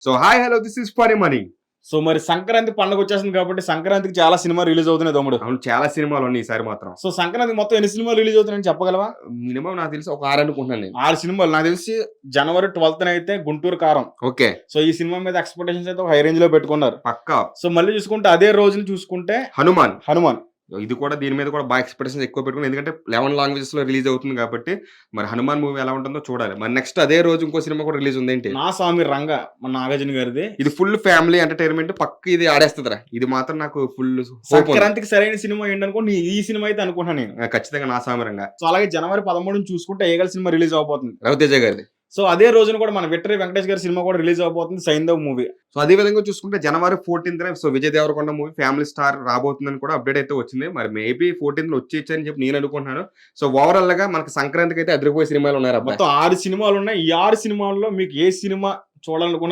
So hi hello this is funny money. So మరి సంక్రాంతి పండుగ వచ్చేసింది కాబట్టి సంక్రాంతికి చాలా సినిమా రిలీజ్ అవుతున్నాయి తమ్ముడు. అవును, చాలా సినిమాలు ఉన్నాయి ఈసారి మాత్రం. సో సంక్రాంతికి మొత్తం ఎన్ని సినిమాలు రిలీజ్ అవుతున్నాయని చెప్పగలవా? మినిమం నాకు తెలిసి ఒక 6 అనుకుంటున్నాను నేను. 6 సినిమాలు. నాకు తెలిసి జనవరి 12th అయితే గుంటూరు కారం. ఓకే, సో ఈ సినిమా మీద ఎక్స్పెక్టేషన్స్ అయితే ఒక హై రేంజ్ లో పెట్టుకున్నారు. పక్కా. సో మళ్ళీ చూసుకుంటే అదే రోజుని చూసుకుంటే హనుమాన్ ఇది కూడా దీని మీద కూడా బాగా ఎక్స్పెక్టేషన్స్ ఎక్కువ పెట్టుకుని, ఎందుకంటే 11 లాంగ్వేజెస్ లో రిలీజ్ అవుతుంది కాబట్టి మరి హనుమాన్ మూవీ ఎలా ఉంటుందో చూడాలి. మరి నెక్స్ట్ అదే రోజు ఇంకో సినిమా కూడా రిలీజ్ ఉంది ఏంటి, నా స్వామి రంగ, మన నాగార్జున గారిది. ఇది ఫుల్ ఫ్యామిలీ ఎంటర్టైన్మెంట్, పక్క ఇది ఆడేస్తుందిరా. ఇది మాత్రం నాకు ఫుల్ సంక్రాంతికి సరైన సినిమా ఏంటనుకో ఈ సినిమా అయితే అనుకుంటున్నాను నేను. ఖచ్చితంగా నా సామరంగా. సో అలాగే జనవరి 13 చూసుకుంటే ఏగల్ సినిమా రిలీజ్ అవబోతుంది, రవితేజ గారిది. సో అదే రోజున కూడా మన విక్టరీ వెంకటేష్ గారి సినిమా కూడా రిలీజ్ అవబోతుంది, సైంధవ్ మూవీ. సో అదే విధంగా చూసుకుంటే జనవరి 14th so Vijay Devarakonda movie Family Star రాబోతుందని కూడా అప్డేట్ అయితే వచ్చింది. మరి మేబీ 14th వచ్చేయచ్చని చెప్పి నేను అనుకుంటున్నాను. సో ఓవరాల్ గా మనకి సంక్రాంతికి అయితే అదిరిపోయే సినిమాలు ఉన్నాయి. మొత్తం 6 సినిమాలు ఉన్నాయి. ఈ 6 సినిమాల్లో మీకు ఏ సినిమా చూడాలనుకున్నా